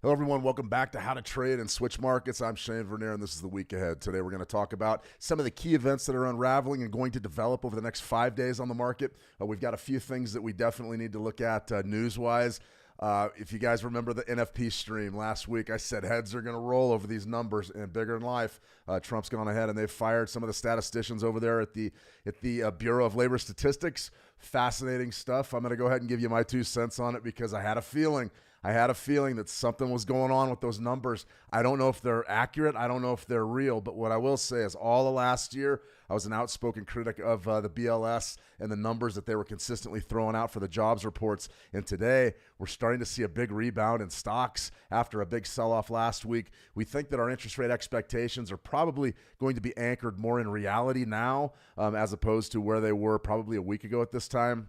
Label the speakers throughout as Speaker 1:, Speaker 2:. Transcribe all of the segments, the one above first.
Speaker 1: Hello, everyone. Welcome back to How to Trade and Switch Markets. I'm Shane Vernier, and this is the week ahead. Today, we're going to talk about some of the key events that are unraveling and going to develop over the next 5 days on the market. We've got a few things that we definitely need to look at news-wise. If you guys remember the NFP stream last week, I said heads are going to roll over these numbers and bigger in life. Trump's gone ahead and they've fired some of the statisticians over there at the Bureau of Labor Statistics. Fascinating stuff. I'm going to go ahead and give you my 2 cents on it because I had a feeling that something was going on with those numbers. I don't know if they're accurate. I don't know if they're real. But what I will say is all of last year, I was an outspoken critic of the BLS and the numbers that they were consistently throwing out for the jobs reports. And today, we're starting to see a big rebound in stocks after a big sell-off last week. We think that our interest rate expectations are probably going to be anchored more in reality now as opposed to where they were probably a week ago at this time.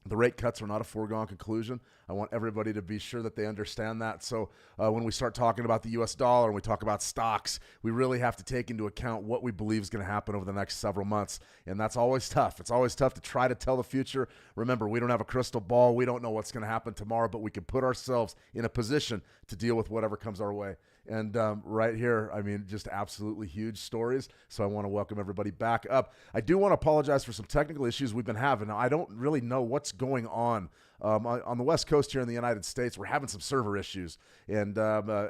Speaker 1: The rate cuts are not a foregone conclusion. I want everybody to be sure that they understand that. So when we start talking about the U.S. dollar and we talk about stocks, we really have to take into account what we believe is going to happen over the next several months. And that's always tough. It's always tough to try to tell the future. Remember, we don't have a crystal ball. We don't know what's going to happen tomorrow, but we can put ourselves in a position to deal with whatever comes our way. And right here, I mean, just absolutely huge stories. So I want to welcome everybody back up. I do want to apologize for some technical issues we've been having. Now, I don't really know what's going on the West Coast here in the United States. We're having some server issues. And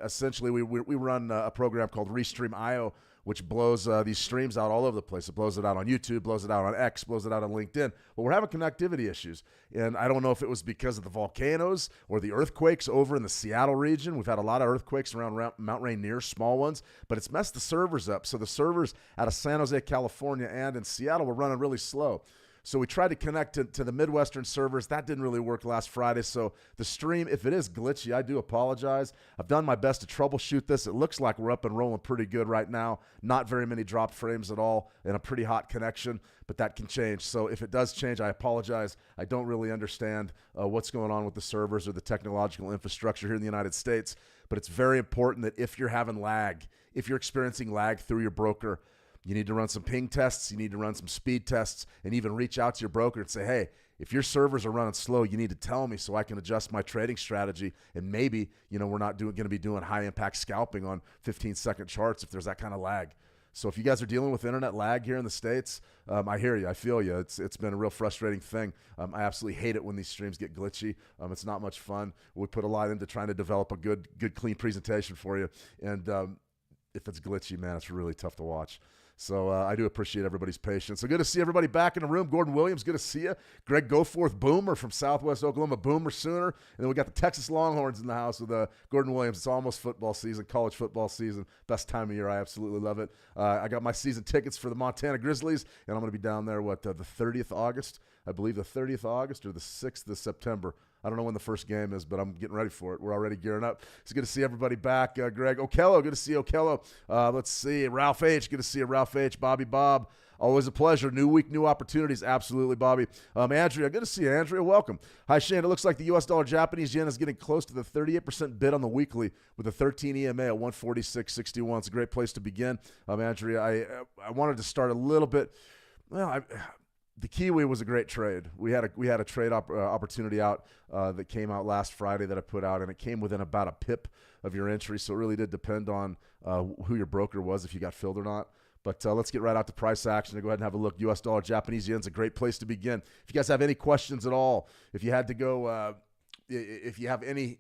Speaker 1: essentially, we run a program called Restream.io, which blows these streams out all over the place. It blows it out on YouTube, blows it out on X, blows it out on LinkedIn. But we're having connectivity issues. And I don't know if it was because of the volcanoes or the earthquakes over in the Seattle region. We've had a lot of earthquakes around Mount Rainier, small ones, but it's messed the servers up. So the servers out of San Jose, California and in Seattle were running really slow. So we tried to connect to the Midwestern servers. That didn't really work last Friday. So the stream, if it is glitchy, I do apologize. I've done my best to troubleshoot this. It looks like we're up and rolling pretty good right now. Not very many dropped frames at all and a pretty hot connection, but that can change. So if it does change, I apologize. I don't really understand what's going on with the servers or the technological infrastructure here in the United States. But it's very important that if you're having lag, if you're experiencing lag through your broker, You need to run some ping tests. You need to run some speed tests, and even reach out to your broker and say, hey, if your servers are running slow, you need to tell me so I can adjust my trading strategy. And maybe, we're not going to be doing high impact scalping on 15-second charts if there's that kind of lag. So if you guys are dealing with internet lag here in the States, I hear you. I feel you. It's been a real frustrating thing. I absolutely hate it when these streams get glitchy. It's not much fun. We put a lot into trying to develop a good clean presentation for you. And if it's glitchy, man, it's really tough to watch. So I do appreciate everybody's patience. So good to see everybody back in the room. Gordon Williams, good to see you. Greg Goforth, Boomer from Southwest Oklahoma, Boomer Sooner. And then we got the Texas Longhorns in the house with Gordon Williams. It's almost football season, college football season. Best time of year. I absolutely love it. I got my season tickets for the Montana Grizzlies, and I'm going to be down there, the 30th of August? I believe the 30th of August or the 6th of September. I don't know when the first game is, but I'm getting ready for it. We're already gearing up. It's good to see everybody back. Greg Okello, good to see Okello. Let's see. Ralph H., good to see you. Ralph H., Bobby Bob. Always a pleasure. New week, new opportunities. Absolutely, Bobby. Andrea, good to see you. Andrea, welcome. Hi, Shane. It looks like the U.S. dollar Japanese yen is getting close to the 38% bid on the weekly with the 13 EMA at 146.61. It's a great place to begin. Andrea, I wanted to start a little bit. The Kiwi was a great trade. We had a trade opportunity out that came out last Friday that I put out, and it came within about a pip of your entry. So it really did depend on who your broker was, if you got filled or not. But let's get right out to price action and go ahead and have a look. U.S. dollar, Japanese yen is a great place to begin. If you guys have any questions at all, if you had to go, if you have any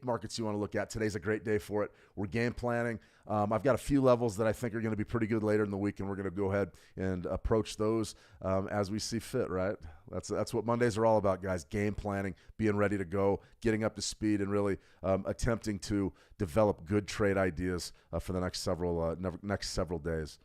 Speaker 1: markets you want to look at, today's a great day for it. We're game planning. I've got a few levels that I think are going to be pretty good later in the week, and we're going to go ahead and approach those as we see fit, right? That's what Mondays are all about, guys. Game planning, being ready to go, getting up to speed, and really attempting to develop good trade ideas for the next several days.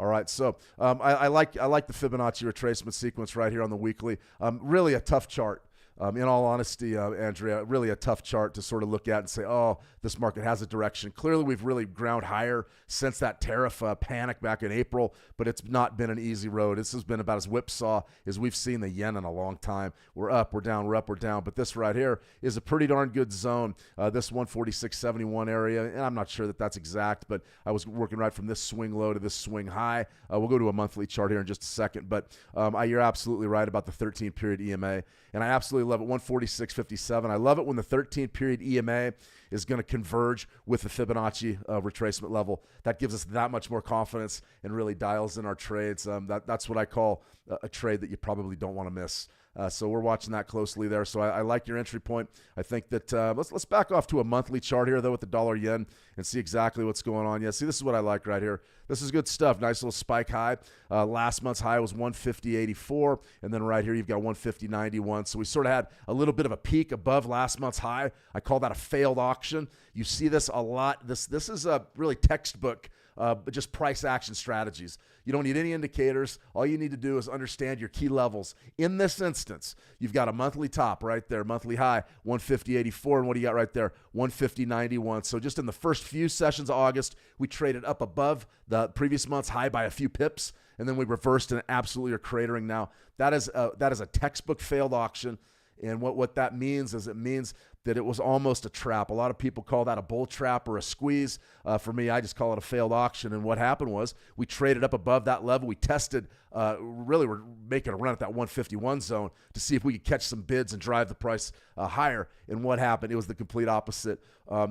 Speaker 1: All right, so I like the Fibonacci retracement sequence right here on the weekly. Really a tough chart. In all honesty, Andrea, really a tough chart to sort of look at and say, oh, this market has a direction. Clearly, we've really ground higher since that tariff panic back in April, but it's not been an easy road. This has been about as whipsaw as we've seen the yen in a long time. We're up, we're down, we're up, we're down. But this right here is a pretty darn good zone, this 146.71 area. And I'm not sure that that's exact, but I was working right from this swing low to this swing high. We'll go to a monthly chart here in just a second. But you're absolutely right about the 13-period EMA. And I absolutely love it, 146.57. I love it when the 13-period EMA is going to converge with the Fibonacci retracement level. That gives us that much more confidence and really dials in our trades. That's what I call a trade that you probably don't want to miss. So we're watching that closely there. So I like your entry point. I think that let's back off to a monthly chart here, though, with the dollar yen and see exactly what's going on. Yeah, see, this is what I like right here. This is good stuff. Nice little spike high. Last month's high was 150.84, and then right here you've got 150.91. So we sort of had a little bit of a peak above last month's high. I call that a failed auction. You see this a lot. This is a really textbook. But just price action strategies. You don't need any indicators. All you need to do is understand your key levels. In this instance, you've got a monthly top right there, monthly high, 150.84. And what do you got right there? 150.91. So just in the first few sessions of August, we traded up above the previous month's high by a few pips, and then we reversed and absolutely are cratering now. That is a textbook failed auction. And what that means is it means that it was almost a trap. A lot of people call that a bull trap or a squeeze. For me, I just call it a failed auction. And what happened was we traded up above that level. We tested, really we're making a run at that 151 zone to see if we could catch some bids and drive the price higher. And what happened? It was the complete opposite.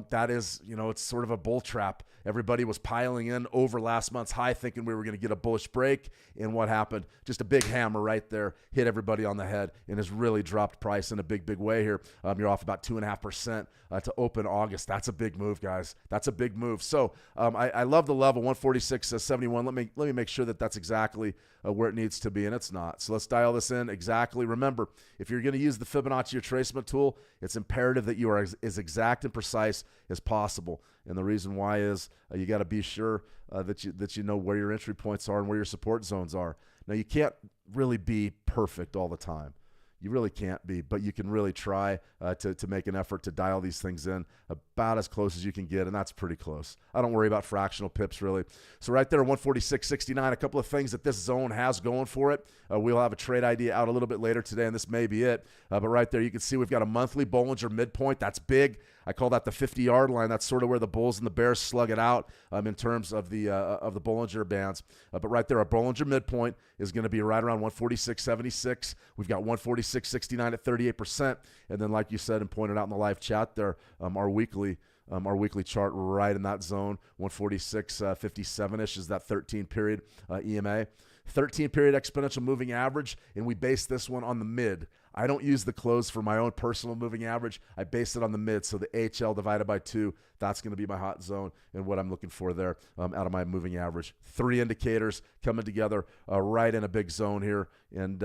Speaker 1: That is, it's sort of a bull trap. Everybody was piling in over last month's high thinking we were going to get a bullish break. And what happened? Just a big hammer right there, hit everybody on the head, and has really dropped price in a big way here. You're off about 2.5% to open August. That's a big move, guys. That's a big move. So I love the level, 146.71. Let me make sure that that's exactly where it needs to be, and it's not. So let's dial this in exactly. Remember, if you're going to use the Fibonacci retracement tool, it's imperative that you are as exact and precise as possible. And the reason why is you got to be sure that you know where your entry points are and where your support zones are. Now, you can't really be perfect all the time. You really can't be, but you can really try to make an effort to dial these things in about as close as you can get, and that's pretty close. I don't worry about fractional pips, really. So right there, 146.69, a couple of things that this zone has going for it. We'll have a trade idea out a little bit later today, and this may be it. But right there, you can see we've got a monthly Bollinger midpoint. That's big. I call that the 50-yard line. That's sort of where the Bulls and the Bears slug it out in terms of the Bollinger Bands. But right there, our Bollinger midpoint is going to be right around 146.76. We've got 146.69 at 38%. And then, like you said and pointed out in the live chat there, our weekly chart right in that zone, 146.57-ish is that 13-period EMA. 13-period exponential moving average, and we base this one on the mid. I don't use the close for my own personal moving average. I base it on the mid, so the HL divided by 2, that's going to be my hot zone and what I'm looking for there out of my moving average. 3 indicators coming together right in a big zone here, and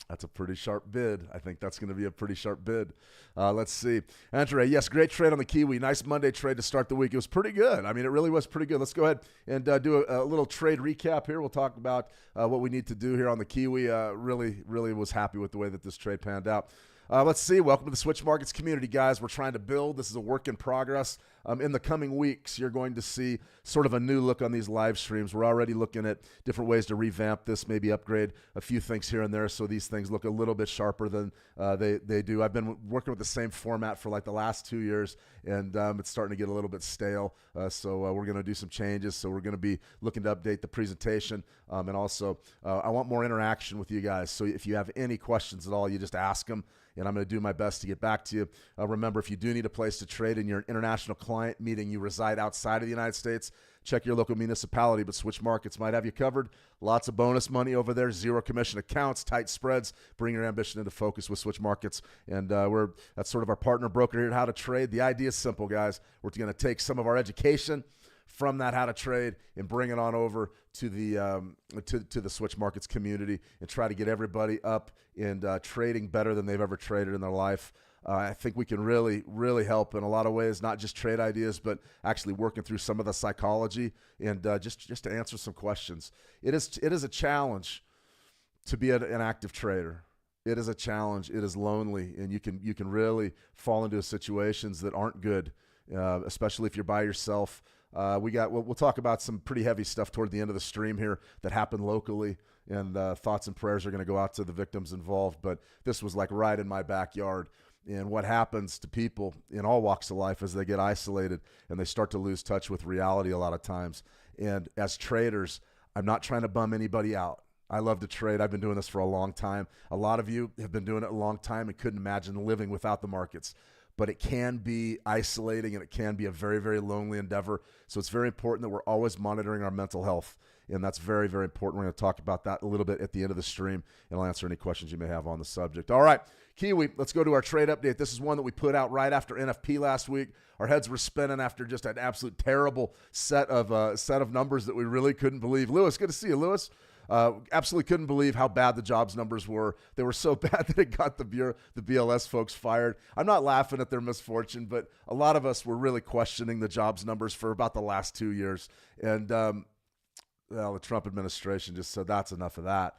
Speaker 1: that's a pretty sharp bid. I think that's going to be a pretty sharp bid. Let's see. Andre, yes, great trade on the Kiwi. Nice Monday trade to start the week. It was pretty good. I mean, it really was pretty good. Let's go ahead and do a little trade recap here. We'll talk about what we need to do here on the Kiwi. Really was happy with the way that this trade panned out. Let's see. Welcome to the Switch Markets community, guys. We're trying to build. This is a work in progress. In the coming weeks, you're going to see sort of a new look on these live streams. We're already looking at different ways to revamp this, maybe upgrade a few things here and there so these things look a little bit sharper than they do. I've been working with the same format for like the last 2 years, and it's starting to get a little bit stale. So we're going to do some changes. So we're going to be looking to update the presentation. And also, I want more interaction with you guys. So if you have any questions at all, you just ask them, and I'm going to do my best to get back to you. Remember, if you do need a place to trade and you're an international client, meaning you reside outside of the United States, check your local municipality, but Switch Markets might have you covered. Lots of bonus money over there, zero commission accounts, tight spreads. Bring your ambition into focus with Switch Markets. And that's sort of our partner broker here at How to Trade. The idea is simple, guys. We're going to take some of our education from that How to Trade and bring it on over to the Switch Markets community and try to get everybody up and trading better than they've ever traded in their life. I think we can really, really help in a lot of ways, not just trade ideas, but actually working through some of the psychology and just to answer some questions. It is a challenge to be an active trader. It is a challenge. It is lonely, and you can really fall into situations that aren't good, especially if you're by yourself. We'll talk about some pretty heavy stuff toward the end of the stream here that happened locally, and thoughts and prayers are going to go out to the victims involved. But this was like right in my backyard. And what happens to people in all walks of life as they get isolated and they start to lose touch with reality a lot of times. And as traders, I'm not trying to bum anybody out. I love to trade. I've been doing this for a long time. A lot of you have been doing it a long time and couldn't imagine living without the markets. But it can be isolating and it can be a very, very lonely endeavor. So it's very important that we're always monitoring our mental health. And that's very, very important. We're going to talk about that a little bit at the end of the stream, and I'll answer any questions you may have on the subject. All right, Kiwi, let's go to our trade update. This is one that we put out right after NFP last week. Our heads were spinning after just an absolute terrible set of numbers that we really couldn't believe. Lewis, good to see you, Lewis. Absolutely couldn't believe how bad the jobs numbers were. They were so bad that it got the BLS folks fired. I'm not laughing at their misfortune, but a lot of us were really questioning the jobs numbers for about the last 2 years. And well, the Trump administration just said that's enough of that.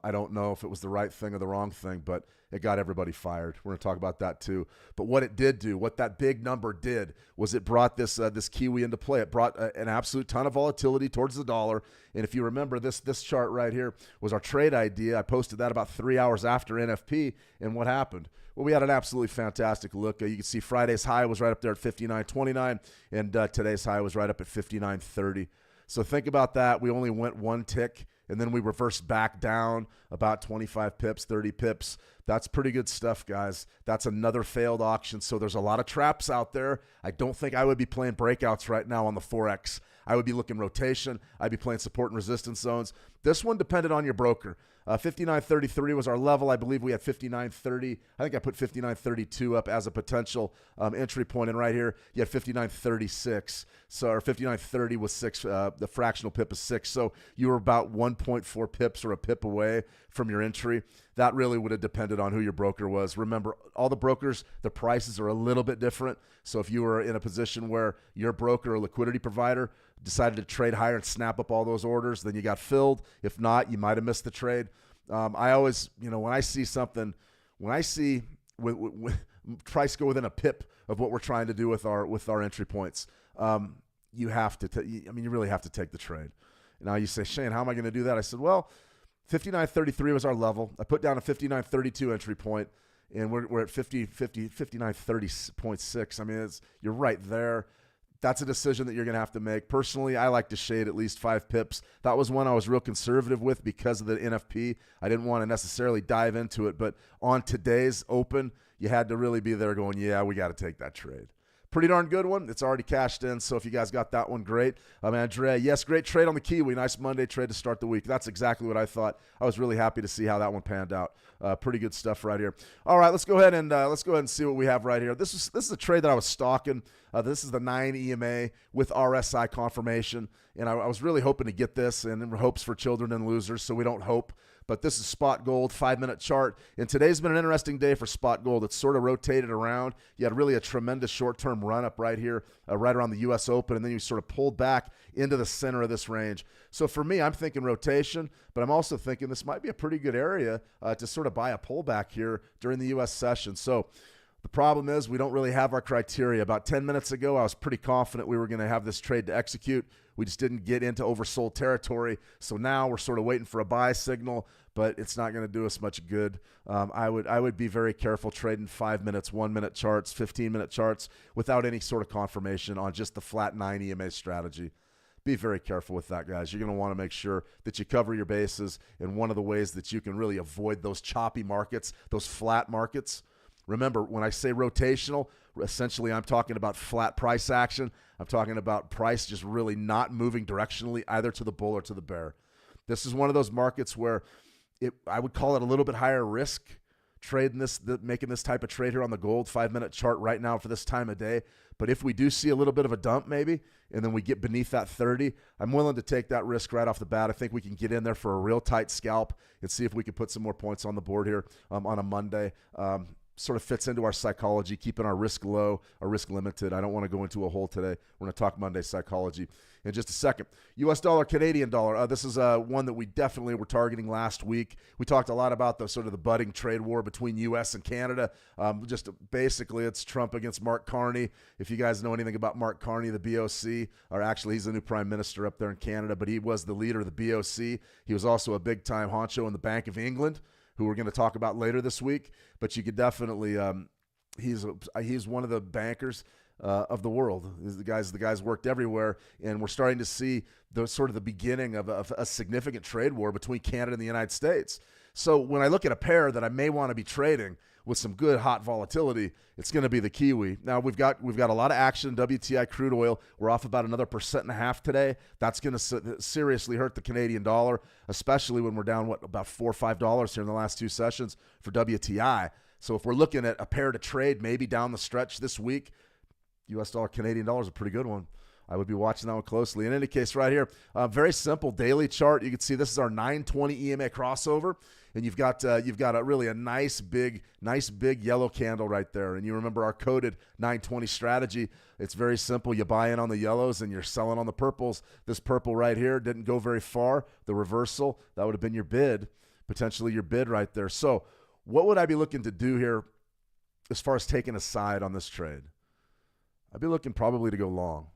Speaker 1: I don't know if it was the right thing or the wrong thing, but it got everybody fired. We're going to talk about that too. But what it did do, what that big number did, was it brought this Kiwi into play. It brought an absolute ton of volatility towards the dollar. And if you remember, this chart right here was our trade idea. I posted that about 3 hours after NFP. And what happened? Well, we had an absolutely fantastic look. You can see Friday's high was right up there at 59.29, and today's high was right up at 59.30. So think about that. We only went one tick, and then we reversed back down about 25 pips, 30 pips. That's pretty good stuff, guys. That's another failed auction. So there's a lot of traps out there. I don't think I would be playing breakouts right now on the Forex. I would be looking rotation. I'd be playing support and resistance zones. This one depended on your broker. 59.33 was our level. I believe we had 59.30. I think I put 59.32 up as a potential entry point. And right here, you had 59.36. So our 59.30 was 6. The fractional pip is 6. So you were about 1.4 pips or a pip away from your entry. That really would have depended on who your broker was. Remember, all the brokers, the prices are a little bit different. So if you were in a position where your broker or liquidity provider decided to trade higher and snap up all those orders, then you got filled. If not, you might have missed the trade. I always, when I see something, when I see with price go within a pip of what we're trying to do with our entry points, you have to, you really have to take the trade. Now you say, Shane, how am I going to do that? I said, well, 59.33 was our level. I put down a 59.32 entry point, and we're at 59.30.6. I mean, you're right there. That's a decision that you're going to have to make. Personally, I like to shade at least 5 pips. That was one I was real conservative with because of the NFP. I didn't want to necessarily dive into it, but on today's open, you had to really be there going, yeah, we got to take that trade. Pretty darn good one. It's already cashed in, so if you guys got that one, great. Andrea, yes, great trade on the Kiwi. Nice Monday trade to start the week. That's exactly what I thought. I was really happy to see how that one panned out. Pretty good stuff right here. All right, let's go ahead and see what we have right here. This is a trade that I was stalking. This is the 9 EMA with RSI confirmation, and I was really hoping to get this, and in hopes for children and losers, so we don't hope. But this is spot gold, 5-minute chart. And today's been an interesting day for spot gold. It's sort of rotated around. You had really a tremendous short-term run-up right here, right around the U.S. Open, and then you sort of pulled back into the center of this range. So for me, I'm thinking rotation, but I'm also thinking this might be a pretty good area to sort of buy a pullback here during the U.S. session. So the problem is we don't really have our criteria. About 10 minutes ago, I was pretty confident we were going to have this trade to execute. We just didn't get into oversold territory. So now we're sort of waiting for a buy signal, but it's not going to do us much good. I would be very careful trading 5 minutes, 1-minute charts, 15-minute charts without any sort of confirmation on just the flat 9 EMA strategy. Be very careful with that, guys. You're going to want to make sure that you cover your bases. And one of the ways that you can really avoid those choppy markets, those flat markets. Remember, when I say rotational, essentially I'm talking about flat price action. I'm talking about price just really not moving directionally either to the bull or to the bear. This is one of those markets where I would call it a little bit higher risk trading making this type of trade here on the gold 5-minute chart right now for this time of day. But if we do see a little bit of a dump maybe, and then we get beneath that 30, I'm willing to take that risk right off the bat. I think we can get in there for a real tight scalp and see if we can put some more points on the board here on a Monday. Sort of fits into our psychology, keeping our risk low, our risk limited. I don't want to go into a hole today. We're going to talk Monday psychology in just a second. U.S. dollar, Canadian dollar. This is one that we definitely were targeting last week. We talked a lot about the sort of the budding trade war between U.S. and Canada. Just basically, it's Trump against Mark Carney. If you guys know anything about Mark Carney, the BOC, or actually he's the new prime minister up there in Canada, but he was the leader of the BOC. He was also a big-time honcho in the Bank of England, who we're going to talk about later this week. But you could definitely, he's one of the bankers of the world. The guys worked everywhere, and we're starting to see the beginning of a significant trade war between Canada and the United States. So when I look at a pair that I may want to be trading with some good hot volatility, it's going to be the Kiwi. Now we've got a lot of action in WTI crude oil. We're off about another 1.5% today. That's going to seriously hurt the Canadian dollar, especially when we're down about $4 or $5 here in the last 2 sessions for WTI. So if we're looking at a pair to trade maybe down the stretch this week, U.S. dollar, Canadian dollar is a pretty good one. I would be watching that one closely. In any case, right here, very simple daily chart. You can see this is our 920 EMA crossover, and you've got a really nice big yellow candle right there. And you remember our coded 920 strategy. It's very simple. You buy in on the yellows and you're selling on the purples. This purple right here didn't go very far. The reversal, that would have been your bid, potentially your bid right there. So what would I be looking to do here as far as taking a side on this trade? I'd be looking probably to go long.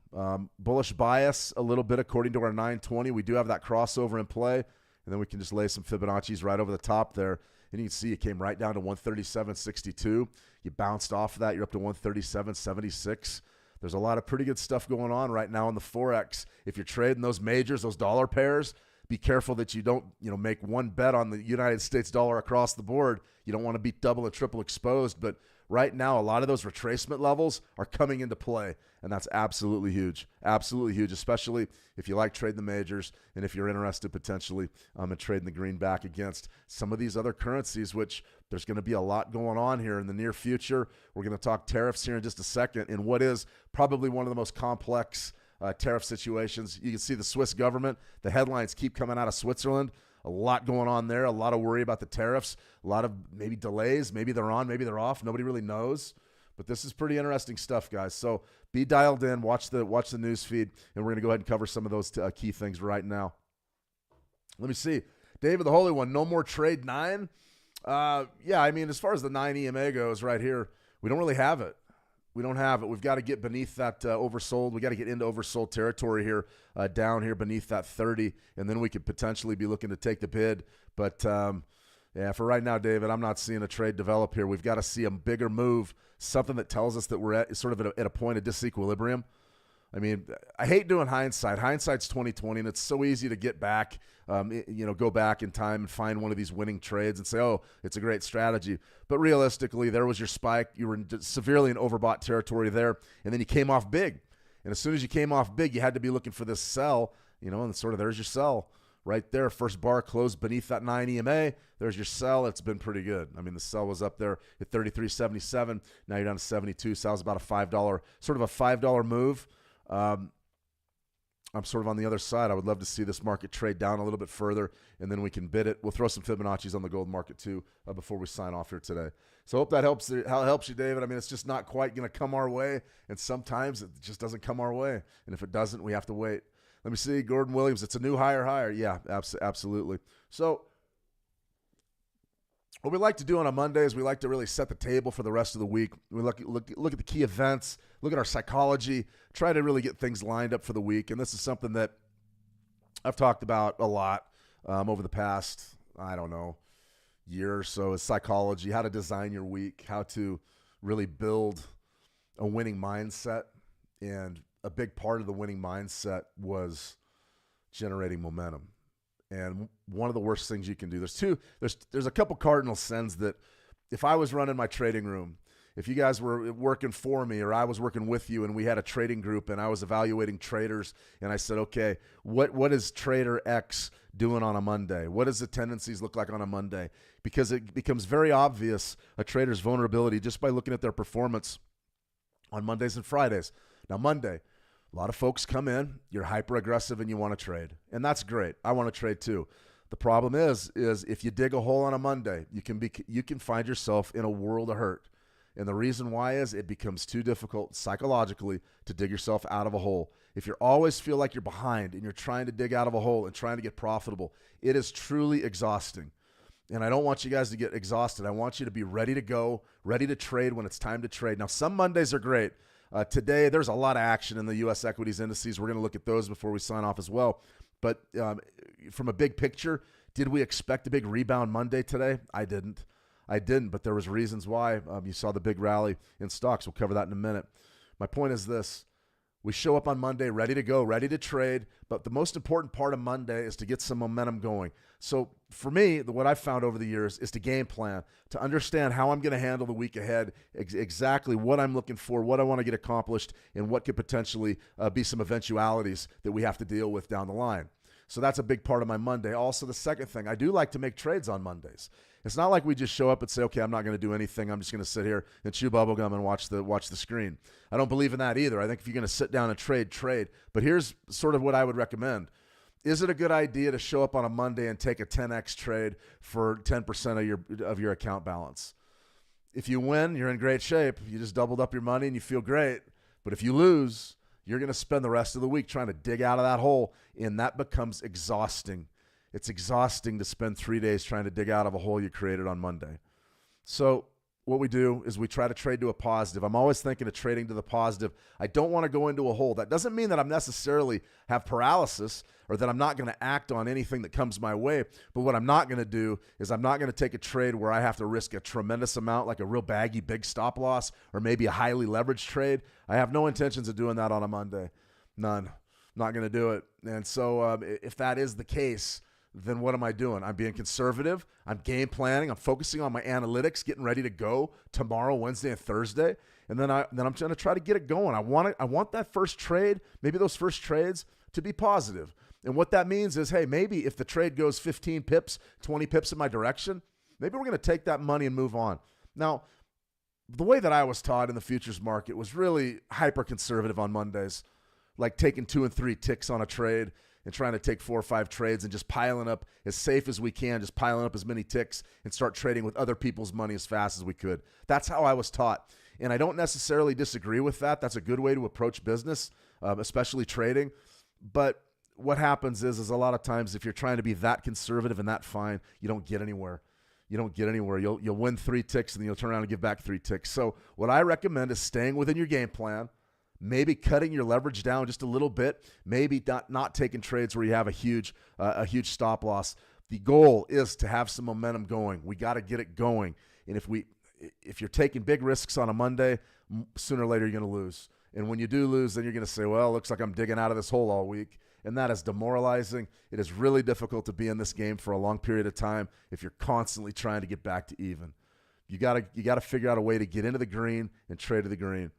Speaker 1: Bullish bias a little bit according to our 920. We do have that crossover in play, and then we can just lay some Fibonacci's right over the top there. And you can see it came right down to 137.62. You bounced off of that. You're up to 137.76. There's a lot of pretty good stuff going on right now in the Forex. If you're trading those majors, those dollar pairs, be careful that you don't make one bet on the United States dollar across the board. You don't want to be double and triple exposed, but right now, a lot of those retracement levels are coming into play, and that's absolutely huge, especially if you like trading the majors and if you're interested potentially in trading the greenback against some of these other currencies, which there's going to be a lot going on here in the near future. We're going to talk tariffs here in just a second in what is probably one of the most complex tariff situations. You can see the Swiss government. The headlines keep coming out of Switzerland. A lot going on there, a lot of worry about the tariffs, a lot of maybe delays. Maybe they're on, maybe they're off. Nobody really knows. But this is pretty interesting stuff, guys. So be dialed in, watch the news feed, and we're going to go ahead and cover some of those key things right now. Let me see. David the Holy One, no more trade 9. Yeah, I mean, as far as the 9 EMA goes right here, we don't really have it. We don't have it. We've got to get beneath that oversold. We got to get into oversold territory here, down here beneath that 30, and then we could potentially be looking to take the bid. But yeah, for right now, David, I'm not seeing a trade develop here. We've got to see a bigger move, something that tells us that we're at sort of at a point of disequilibrium. I mean, I hate doing hindsight. Hindsight's 20/20, and it's so easy to get back, go back in time and find one of these winning trades and say, oh, it's a great strategy. But realistically, there was your spike. You were severely in overbought territory there, and then you came off big. And as soon as you came off big, you had to be looking for this sell, and sort of there's your sell right there. First bar closed beneath that 9 EMA. There's your sell. It's been pretty good. I mean, the sell was up there at 33.77. Now you're down to 72. Sell's about a $5, sort of a $5 move. I'm sort of on the other side. I would love to see this market trade down a little bit further, and then we can bid it. We'll throw some Fibonacci's on the gold market too before we sign off here today. So I hope that helps. How it helps you, David. I mean, it's just not quite going to come our way, and sometimes it just doesn't come our way. And if it doesn't, we have to wait. Let me see. Gordon Williams. It's a new higher. Yeah, absolutely. So what we like to do on a Monday is we like to really set the table for the rest of the week. We look at the key events, look at our psychology, try to really get things lined up for the week. And this is something that I've talked about a lot over the past, year or so, is psychology, how to design your week, how to really build a winning mindset. And a big part of the winning mindset was generating momentum. And one of the worst things you can do, there's a couple cardinal sins that if I was running my trading room, if you guys were working for me or I was working with you and we had a trading group and I was evaluating traders and I said, okay, what is trader X doing on a Monday? What does the tendencies look like on a Monday? Because it becomes very obvious a trader's vulnerability just by looking at their performance on Mondays and Fridays. Now, Monday, a lot of folks come in, you're hyper aggressive and you want to trade. And that's great. I want to trade too. The problem is if you dig a hole on a Monday, you can find yourself in a world of hurt. And the reason why is it becomes too difficult psychologically to dig yourself out of a hole. If you always feel like you're behind and you're trying to dig out of a hole and trying to get profitable, it is truly exhausting. And I don't want you guys to get exhausted. I want you to be ready to go, ready to trade when it's time to trade. Now, some Mondays are great. Today, there's a lot of action in the U.S. equities indices. We're going to look at those before we sign off as well. But from a big picture, did we expect a big rebound Monday today? I didn't, but there was reasons why. You saw the big rally in stocks. We'll cover that in a minute. My point is this. We show up on Monday ready to go, ready to trade, but the most important part of Monday is to get some momentum going. So for me, what I've found over the years is to game plan, to understand how I'm going to handle the week ahead, exactly what I'm looking for, what I want to get accomplished, and what could potentially be some eventualities that we have to deal with down the line. So that's a big part of my Monday. Also, the second thing, I do like to make trades on Mondays. It's not like we just show up and say, okay, I'm not going to do anything. I'm just going to sit here and chew bubblegum and watch the screen. I don't believe in that either. I think if you're going to sit down and trade. But here's sort of what I would recommend. Is it a good idea to show up on a Monday and take a 10x trade for 10% of your account balance? If you win, you're in great shape. You just doubled up your money and you feel great. But if you lose, you're going to spend the rest of the week trying to dig out of that hole, and that becomes exhausting. It's exhausting to spend 3 days trying to dig out of a hole you created on Monday. So what we do is we try to trade to a positive. I'm always thinking of trading to the positive. I don't want to go into a hole. That doesn't mean that I'm necessarily have paralysis or that I'm not going to act on anything that comes my way. But what I'm not going to do is I'm not going to take a trade where I have to risk a tremendous amount, like a real baggy big stop loss or maybe a highly leveraged trade. I have no intentions of doing that on a Monday. None. Not going to do it. And so if that is the case, then what am I doing? I'm being conservative. I'm game planning. I'm focusing on my analytics, getting ready to go tomorrow, Wednesday, and Thursday. And then I'm going to try to get it going. I want that first trade, maybe those first trades, to be positive. And what that means is, hey, maybe if the trade goes 15 pips, 20 pips in my direction, maybe we're going to take that money and move on. Now, the way that I was taught in the futures market was really hyper conservative on Mondays, like taking 2 and 3 ticks on a trade and trying to take 4 or 5 trades and just piling up as safe as we can, just piling up as many ticks and start trading with other people's money as fast as we could. That's how I was taught. And I don't necessarily disagree with that. That's a good way to approach business, especially trading. But what happens is a lot of times if you're trying to be that conservative and that fine, you don't get anywhere. You don't get anywhere. You'll win 3 ticks and then you'll turn around and give back 3 ticks. So what I recommend is staying within your game plan, maybe cutting your leverage down just a little bit, maybe not taking trades where you have a huge stop loss. The goal is to have some momentum going. We got to get it going. And if you're taking big risks on a Monday, sooner or later you're going to lose. And when you do lose, then you're going to say, well, it looks like I'm digging out of this hole all week. And that is demoralizing. It is really difficult to be in this game for a long period of time if you're constantly trying to get back to even. You got to figure out a way to get into the green and trade to the green.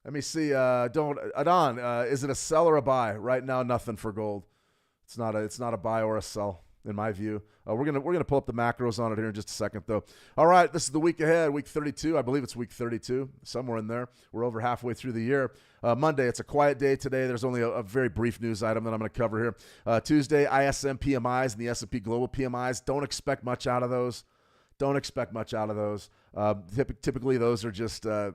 Speaker 1: Let me see. Adon, is it a sell or a buy? Right now, nothing for gold. It's not a buy or a sell in my view. We're gonna pull up the macros on it here in just a second, though. All right, this is the week ahead, week 32. I believe it's week 32, somewhere in there. We're over halfway through the year. Monday, it's a quiet day today. There's only a very brief news item that I'm going to cover here. Tuesday, ISM PMIs and the S&P Global PMIs. Don't expect much out of those. Typically, those are just. I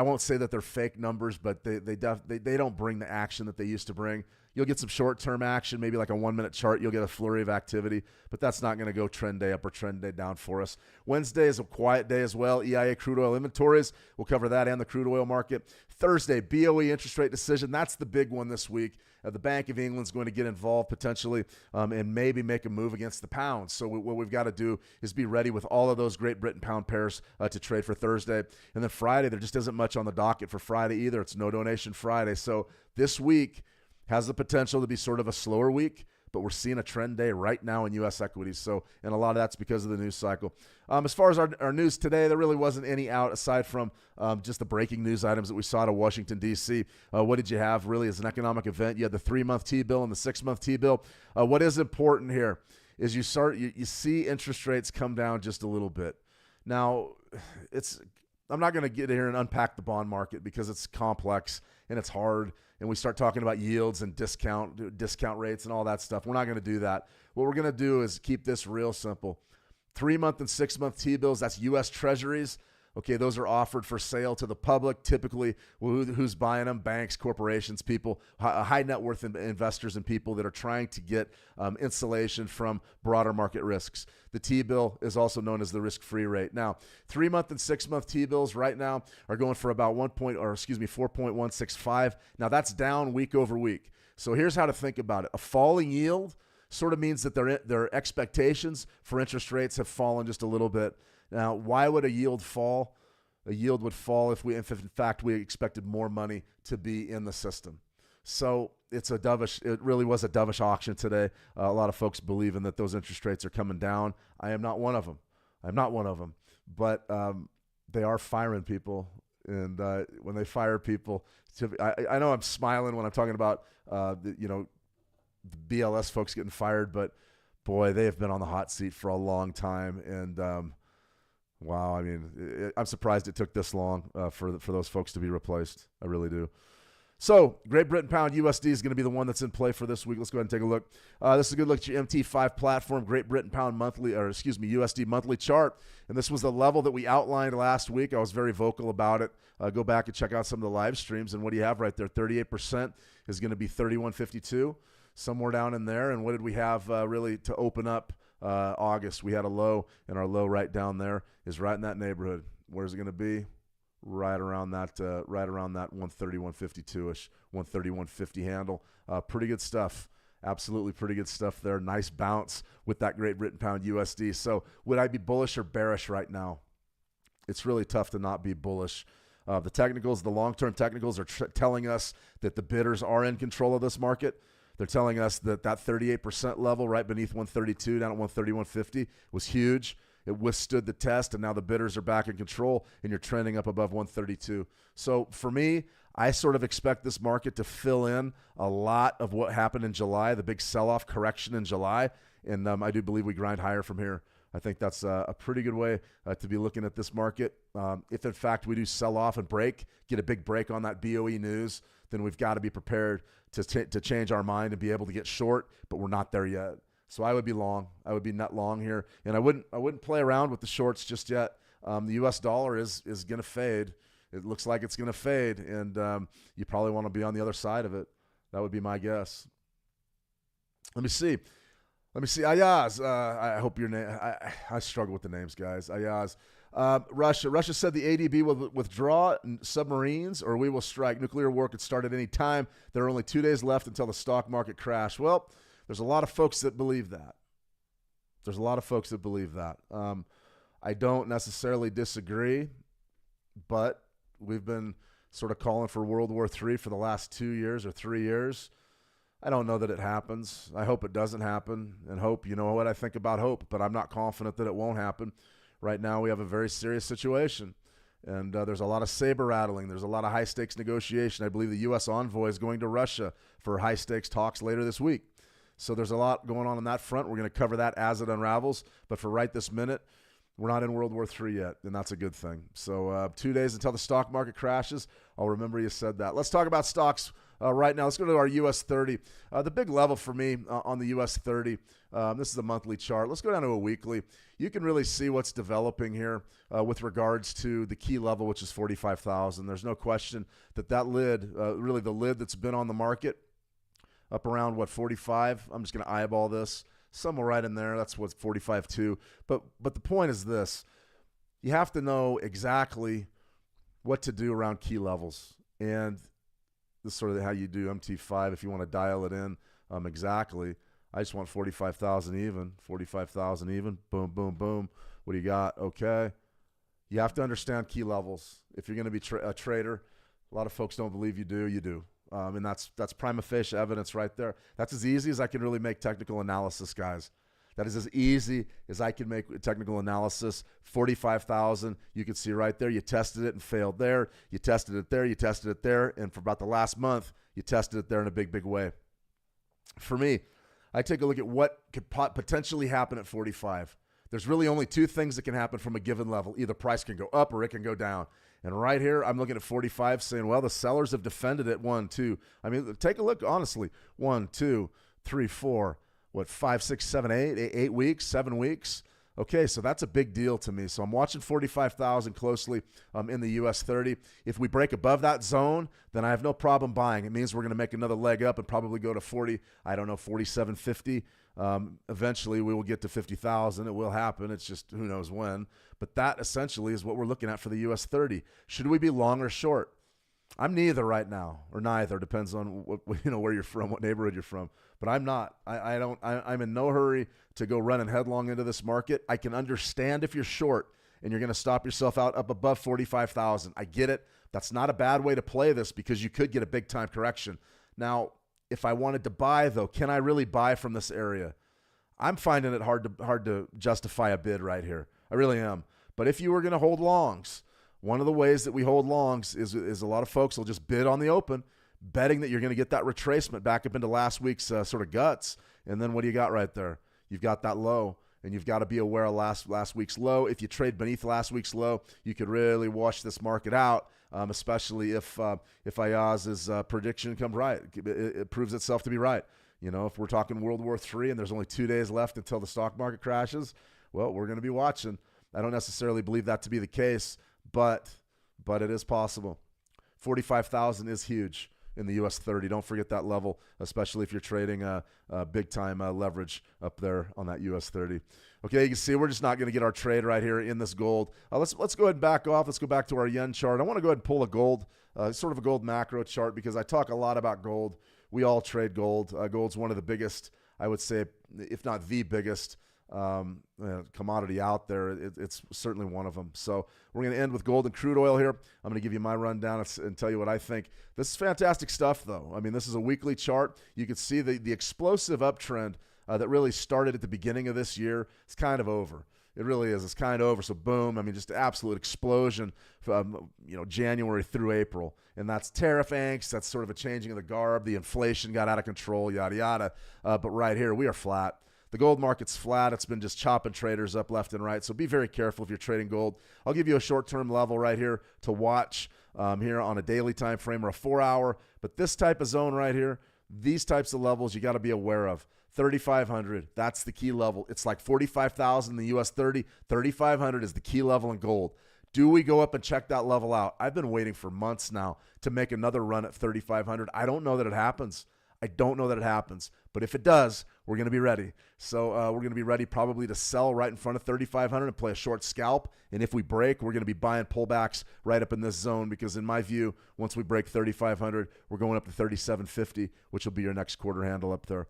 Speaker 1: won't say that they're fake numbers, but they don't bring the action that they used to bring. You'll get some short-term action, maybe like a 1-minute chart. You'll get a flurry of activity, but that's not going to go trend day up or trend day down for us. Wednesday is a quiet day as well. EIA crude oil inventories. We'll cover that and the crude oil market. Thursday, BOE interest rate decision. That's the big one this week. The Bank of England's going to get involved potentially and maybe make a move against the pound. So what we've got to do is be ready with all of those Great Britain pound pairs to trade for Thursday. And then Friday, there just isn't much on the docket for Friday either. It's no donation Friday. So this week has the potential to be sort of a slower week, but we're seeing a trend day right now in U.S. equities. So, and a lot of that's because of the news cycle. As far as our news today, there really wasn't any out aside from just the breaking news items that we saw to Washington, D.C. What did you have really as an economic event? You had the 3-month T-bill and the 6-month T-bill. What is important here is you see interest rates come down just a little bit. Now, I'm not going to get here and unpack the bond market because it's complex and it's hard, and we start talking about yields and discount rates and all that stuff. We're not going to do that. What we're going to do is keep this real simple. 3-month and 6-month T-bills, that's U.S. Treasuries. Okay, those are offered for sale to the public. Typically, who's buying them? Banks, corporations, people, high net worth investors and people that are trying to get insulation from broader market risks. The T-bill is also known as the risk-free rate. Now, 3-month and 6-month T-bills right now are going for about 4.165. Now, that's down week over week. So here's how to think about it. A falling yield sort of means that their expectations for interest rates have fallen just a little bit. Now, why would a yield fall? A yield would fall if in fact we expected more money to be in the system. So it really was a dovish auction today. A lot of folks believing that those interest rates are coming down. I am not one of them. But they are firing people. And when they fire people, I know I'm smiling when I'm talking about the BLS folks getting fired, but boy, they have been on the hot seat for a long time. And wow, I mean, I'm surprised it took this long for those folks to be replaced. I really do. So, Great Britain Pound USD is going to be the one that's in play for this week. Let's go ahead and take a look. This is a good look at your MT5 platform, Great Britain Pound USD monthly chart. And this was the level that we outlined last week. I was very vocal about it. Go back and check out some of the live streams. And what do you have right there? 38% is going to be 31.52, somewhere down in there. And what did we have really to open up August? We had a low, and our low right down there is right in that neighborhood. Where's it going to be? Right around that 131.52ish, 131.50 handle. Pretty good stuff. Absolutely pretty good stuff there. Nice bounce with that Great Britain Pound USD. So would I be bullish or bearish right now? It's really tough to not be bullish. The technicals, the long-term technicals are telling us that the bidders are in control of this market. They're telling us that 38% level right beneath 132 down at 131.50 was huge. It withstood the test, and now the bidders are back in control, and you're trending up above 132. So for me, I sort of expect this market to fill in a lot of what happened in July, the big sell-off correction in July, and I do believe we grind higher from here. I think that's a pretty good way to be looking at this market. If, in fact, we do sell off and break, get a big break on that BOE news, then we've got to be prepared to change our mind and be able to get short, but we're not there yet. So I would be long. I would be net long here, and I wouldn't play around with the shorts just yet. The U.S. dollar is going to fade. It looks like it's going to fade, and you probably want to be on the other side of it. That would be my guess. Let me see. Ayaz. I hope your name. I struggle with the names, guys. Ayaz. Russia said the ADB will withdraw submarines or we will strike. Nuclear war could start at any time. There are only 2 days left until the stock market crash. Well, there's a lot of folks that believe that. I don't necessarily disagree, but we've been sort of calling for World War III for the last 2 years or 3 years. I don't know that it happens. I hope it doesn't happen. And hope, you know what I think about hope, but I'm not confident that it won't happen. Right now we have a very serious situation, and there's a lot of saber rattling. There's a lot of high-stakes negotiation. I believe the U.S. envoy is going to Russia for high-stakes talks later this week. So there's a lot going on that front. We're going to cover that as it unravels. But for right this minute, we're not in World War III yet, and that's a good thing. So 2 days until the stock market crashes. I'll remember you said that. Let's talk about stocks right now. Let's go to our U.S. 30. The big level for me on the U.S. 30, this is a monthly chart. Let's go down to a weekly. You can really see what's developing here with regards to the key level, which is 45,000. There's no question that lid, really the lid that's been on the market, up around, 45? I'm just going to eyeball this. Somewhere right in there. That's what's 45.2. But the point is this. You have to know exactly what to do around key levels. And this is sort of how you do MT5 if you want to dial it in exactly. I just want 45,000 even. 45,000 even. Boom, boom, boom. What do you got? Okay. You have to understand key levels. If you're going to be a trader, a lot of folks don't believe you do. You do. And that's prima facie evidence right there. That's as easy as I can really make technical analysis, guys. That is as easy as I can make technical analysis. 45,000, you can see right there. You tested it and failed there. You tested it there. You tested it there. And for about the last month, you tested it there in a big, big way. For me, I take a look at what could potentially happen at 45. There's really only two things that can happen from a given level. Either price can go up or it can go down. And right here, I'm looking at 45 saying, well, the sellers have defended it 1, 2. I mean, take a look, honestly. 1, 2, 3, 4, 5, 6, 7, 8 weeks, 7 weeks. Okay, so that's a big deal to me. So I'm watching 45,000 closely in the US 30. If we break above that zone, then I have no problem buying. It means we're going to make another leg up and probably go to 47.50. Eventually, we will get to 50,000. It will happen. It's just who knows when. But that essentially is what we're looking at for the US 30. Should we be long or short? I'm neither right now, or neither. Depends on where you're from, what neighborhood you're from. But I'm not. I'm in no hurry to go running headlong into this market. I can understand if you're short and you're going to stop yourself out up above 45,000. I get it. That's not a bad way to play this because you could get a big time correction. Now, if I wanted to buy, though, can I really buy from this area? I'm finding it hard to justify a bid right here. I really am. But if you were going to hold longs, one of the ways that we hold longs is a lot of folks will just bid on the open, betting that you're going to get that retracement back up into last week's sort of guts. And then what do you got right there? You've got that low, and you've got to be aware of last week's low. If you trade beneath last week's low, you could really wash this market out, especially if Ayaz's prediction comes right. It proves itself to be right. If we're talking World War III and there's only 2 days left until the stock market crashes, well, we're going to be watching. I don't necessarily believe that to be the case, but it is possible. 45,000 is huge in the US 30. Don't forget that level, especially if you're trading big-time leverage up there on that US 30. Okay, you can see we're just not going to get our trade right here in this gold. Let's go ahead and back off. Let's go back to our yen chart. I want to go ahead and pull a gold, sort of a gold macro chart because I talk a lot about gold. We all trade gold. Gold's one of the biggest, I would say, if not the biggest commodity out there. It's certainly one of them. So we're going to end with gold and crude oil here. I'm going to give you my rundown and tell you what I think. This is fantastic stuff, though. I mean, this is a weekly chart. You can see the explosive uptrend that really started at the beginning of this year. It's kind of over. It really is. It's kind of over. So boom. I mean, just absolute explosion from January through April. And that's tariff angst. That's sort of a changing of the guard. The inflation got out of control, yada, yada. But right here, we are flat. The gold market's flat. It's been just chopping traders up left and right. So be very careful if you're trading gold. I'll give you a short-term level right here to watch here on a daily time frame or a 4-hour. But this type of zone right here, these types of levels you got to be aware of. 3,500, that's the key level. It's like 45,000 in the US 30. 3,500 is the key level in gold. Do we go up and check that level out? I've been waiting for months now to make another run at 3,500. I don't know that it happens. But if it does, we're we're going to be ready. So we're going to be ready probably to sell right in front of 3,500 and play a short scalp. And if we break, we're going to be buying pullbacks right up in this zone because in my view, once we break 3,500, we're going up to 3,750, which will be your next quarter handle up there.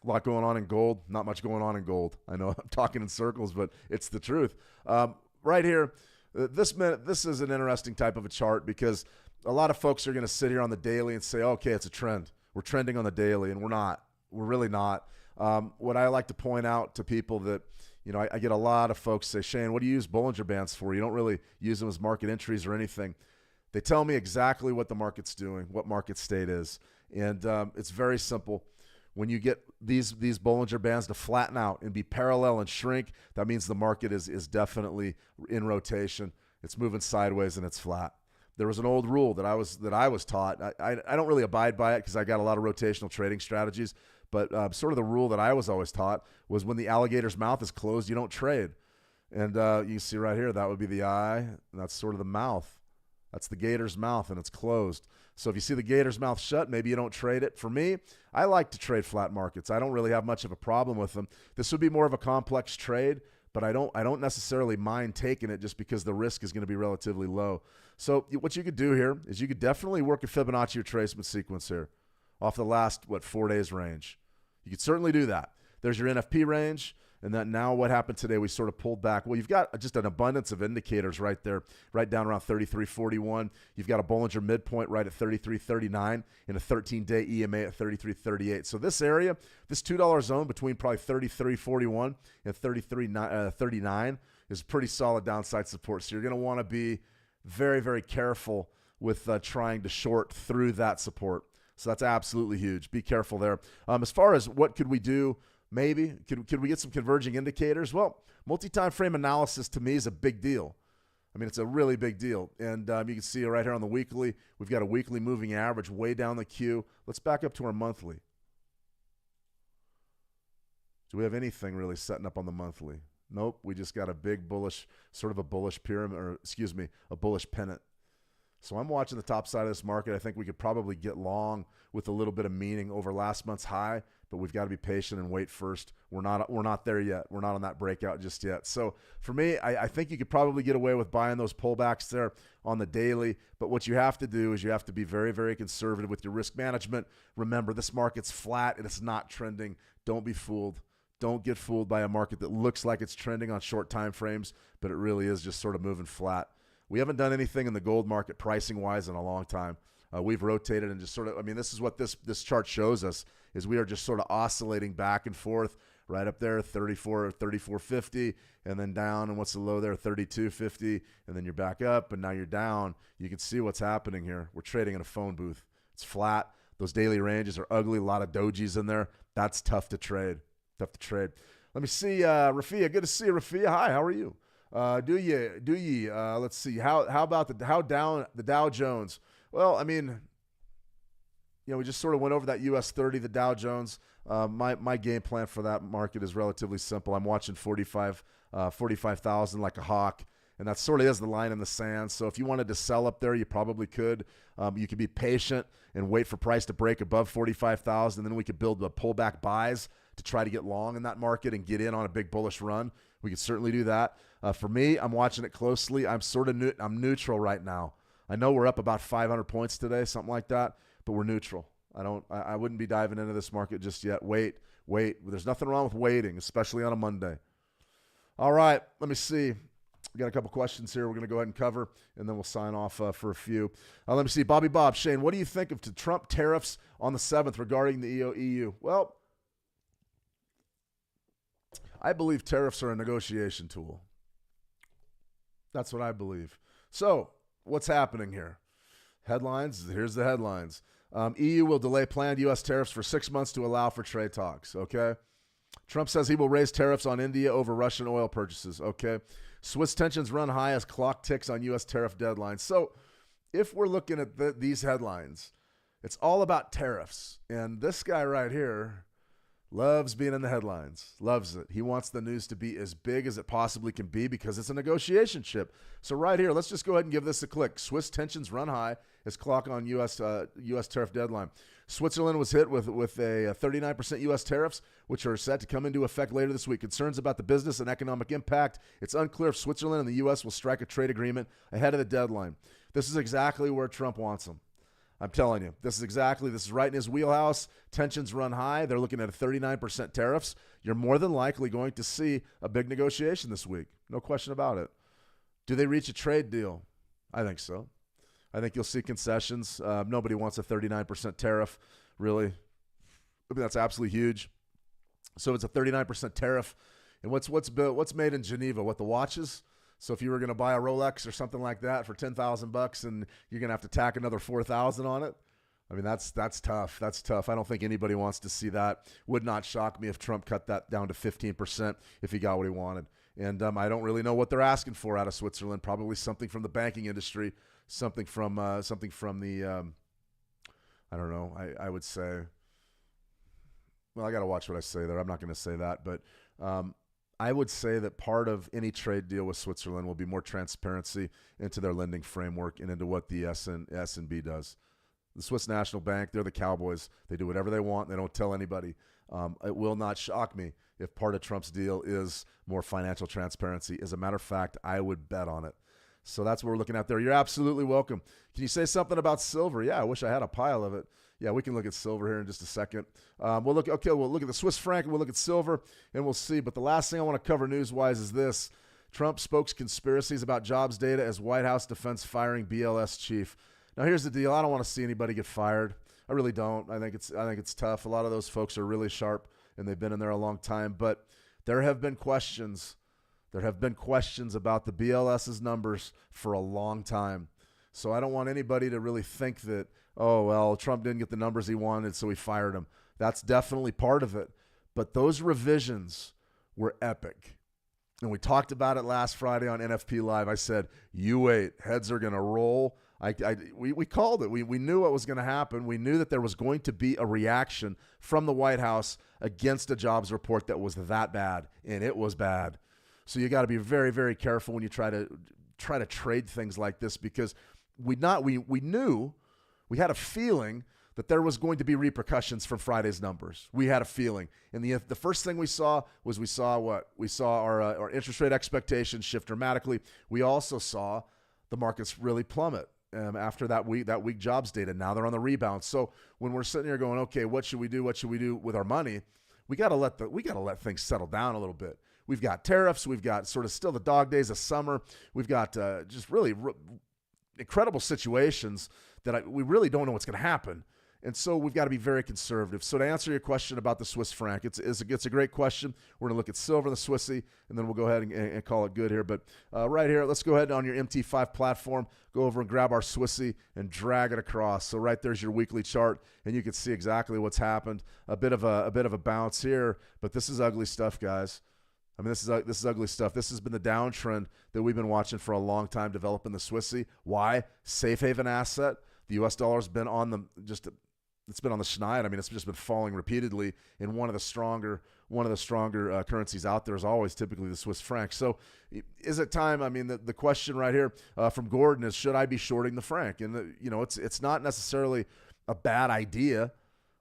Speaker 1: A lot going on in gold. Not much going on in gold. I know I'm talking in circles, but it's the truth. Right here, this is an interesting type of a chart because a lot of folks are going to sit here on the daily and say, okay, it's a trend. We're trending on the daily, and we're not. We're really not. What I like to point out to people that, I get a lot of folks say, Shane, what do you use Bollinger Bands for? You don't really use them as market entries or anything. They tell me exactly what the market's doing, what market state is. And it's very simple. When you get these Bollinger Bands to flatten out and be parallel and shrink, that means the market is definitely in rotation. It's moving sideways and it's flat. There was an old rule that I was taught. I don't really abide by it because I got a lot of rotational trading strategies. But sort of the rule that I was always taught was when the alligator's mouth is closed, you don't trade. And you see right here, that would be the eye, and that's sort of the mouth. That's the gator's mouth, and it's closed. So if you see the gator's mouth shut, maybe you don't trade it. For me, I like to trade flat markets. I don't really have much of a problem with them. This would be more of a complex trade, but I don't necessarily mind taking it just because the risk is going to be relatively low. So what you could do here is you could definitely work a Fibonacci retracement sequence here off the last, 4 days range. You could certainly do that. There's your NFP range. And then now what happened today, we sort of pulled back. Well, you've got just an abundance of indicators right there, right down around 33.41. You've got a Bollinger midpoint right at 33.39 and a 13-day EMA at 33.38. So this area, this $2 zone between probably 33.41 and 33.39 is pretty solid downside support. So you're going to want to be very, very careful with trying to short through that support. So that's absolutely huge. Be careful there. As far as what could we do, maybe. Could we get some converging indicators? Well, multi-time frame analysis to me is a big deal. I mean, it's a really big deal. And you can see it right here on the weekly. We've got a weekly moving average way down the queue. Let's back up to our monthly. Do we have anything really setting up on the monthly? Nope. We just got a big bullish, sort of a bullish pyramid, or excuse me, a bullish pennant. So I'm watching the top side of this market. I think we could probably get long with a little bit of meaning over last month's high, but we've got to be patient and wait first. We're not there yet. We're not on that breakout just yet. So for me, I think you could probably get away with buying those pullbacks there on the daily. But what you have to do is you have to be very, very conservative with your risk management. Remember, this market's flat and it's not trending. Don't be fooled. Don't get fooled by a market that looks like it's trending on short time frames, but it really is just sort of moving flat. We haven't done anything in the gold market pricing-wise in a long time. We've rotated and just sort of, this is what this chart shows us, is we are just sort of oscillating back and forth right up there, 34.50, and then down, and what's the low there, 32.50, and then you're back up, and now you're down. You can see what's happening here. We're trading in a phone booth. It's flat. Those daily ranges are ugly, a lot of dojis in there. That's tough to trade. Tough to trade. Let me see, Rafia. Good to see you, Rafia. Hi, how are you? Let's see. How about the Dow Jones? Well, we just sort of went over that US 30, the Dow Jones. My game plan for that market is relatively simple. I'm watching 45,000 like a hawk, and that sort of is the line in the sand. So if you wanted to sell up there, you probably could. You could be patient and wait for price to break above 45,000, and then we could build the pullback buys to try to get long in that market and get in on a big bullish run. We could certainly do that. For me, I'm watching it closely. I'm sort of I'm neutral right now. I know we're up about 500 points today, something like that, but we're neutral. I wouldn't be diving into this market just yet. Wait. There's nothing wrong with waiting, especially on a Monday. All right, let me see. We got a couple questions here we're going to go ahead and cover, and then we'll sign off for a few. Let me see. Bobby Bob, Shane, what do you think of the Trump tariffs on the 7th regarding the EU? Well, I believe tariffs are a negotiation tool. That's what I believe. So what's happening here? Headlines. Here's the headlines. EU will delay planned U.S. tariffs for 6 months to allow for trade talks. Okay. Trump says he will raise tariffs on India over Russian oil purchases. Okay. Swiss tensions run high as clock ticks on U.S. tariff deadlines. So if we're looking at these headlines, it's all about tariffs. And this guy right here Loves being in the headlines. Loves it. He wants the news to be as big as it possibly can be because it's a negotiation chip. So right here, let's just go ahead and give this a click. Swiss tensions run high as clock on U.S. tariff deadline. Switzerland was hit with a 39% U.S. tariffs, which are set to come into effect later this week. Concerns about the business and economic impact. It's unclear if Switzerland and the U.S. will strike a trade agreement ahead of the deadline. This is exactly where Trump wants them. I'm telling you, this is right in his wheelhouse. Tensions run high. They're looking at a 39% tariffs. You're more than likely going to see a big negotiation this week. No question about it. Do they reach a trade deal? I think so. I think you'll see concessions. Nobody wants a 39% tariff, really. I mean, that's absolutely huge. So it's a 39% tariff. And what's made in Geneva? What, the watches? So if you were going to buy a Rolex or something like that for $10,000 and you're going to have to tack another $4,000 on it, I mean, that's tough. That's tough. I don't think anybody wants to see that. Would not shock me if Trump cut that down to 15% if he got what he wanted. And I don't really know what they're asking for out of Switzerland. Probably something from the banking industry, something from the I don't know. I would say. Well, I got to watch what I say there. I'm not going to say that, but. I would say that part of any trade deal with Switzerland will be more transparency into their lending framework and into what the SNB does. The Swiss National Bank, they're the cowboys. They do whatever they want. They don't tell anybody. It will not shock me if part of Trump's deal is more financial transparency. As a matter of fact, I would bet on it. So that's what we're looking at there. You're absolutely welcome. Can you say something about silver? Yeah, I wish I had a pile of it. Yeah, we can look at silver here in just a second. We'll look at the Swiss franc and we'll look at silver and we'll see. But the last thing I want to cover news-wise is this. Trump spokes conspiracies about jobs data as White House defense firing BLS chief. Now here's the deal. I don't want to see anybody get fired. I really don't. I think it's tough. A lot of those folks are really sharp and they've been in there a long time. But there have been questions. There have been questions about the BLS's numbers for a long time. So I don't want anybody to really think that, oh, well, Trump didn't get the numbers he wanted, so he fired him. That's definitely part of it. But those revisions were epic. And we talked about it last Friday on NFP Live. I said, you wait, heads are going to roll. We called it. We knew what was going to happen. We knew that there was going to be a reaction from the White House against a jobs report that was that bad, and it was bad. So you got to be very, very careful when you try to trade things like this because we knew, we had a feeling that there was going to be repercussions from Friday's numbers. We had a feeling. And the first thing we saw what? We saw our interest rate expectations shift dramatically. We also saw the markets really plummet after that weak jobs data. Now they're on the rebound. So when we're sitting here going, okay, what should we do? What should we do with our money? We got to let things settle down a little bit. We've got tariffs. We've got sort of still the dog days of summer. We've got just really incredible situations that we really don't know what's going to happen. And so we've got to be very conservative. So to answer your question about the Swiss franc, it's a great question. We're going to look at silver, the Swissy, and then we'll go ahead and call it good here. But right here, let's go ahead on your MT5 platform, go over and grab our Swissy and drag it across. So right there's your weekly chart, and you can see exactly what's happened. A bit of a bounce here, but this is ugly stuff, guys. I mean, this is ugly stuff. This has been the downtrend that we've been watching for a long time, developing the Swissy. Why? Safe haven asset. The U.S. dollar's been on it's been on the schneid. I mean, it's just been falling repeatedly. And one of the stronger currencies out there is always typically the Swiss franc. So, is it time? I mean, the question right here from Gordon is, should I be shorting the franc? And it's not necessarily a bad idea.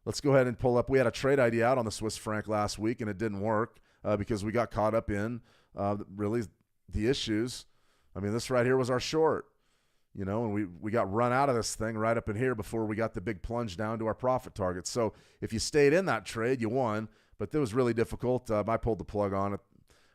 Speaker 1: Let's go ahead and pull up. We had a trade idea out on the Swiss franc last week, and it didn't work. Because we got caught up in really the issues. I mean, this right here was our short, and we got run out of this thing right up in here before we got the big plunge down to our profit target. So if you stayed in that trade, you won, but it was really difficult. I pulled the plug on it.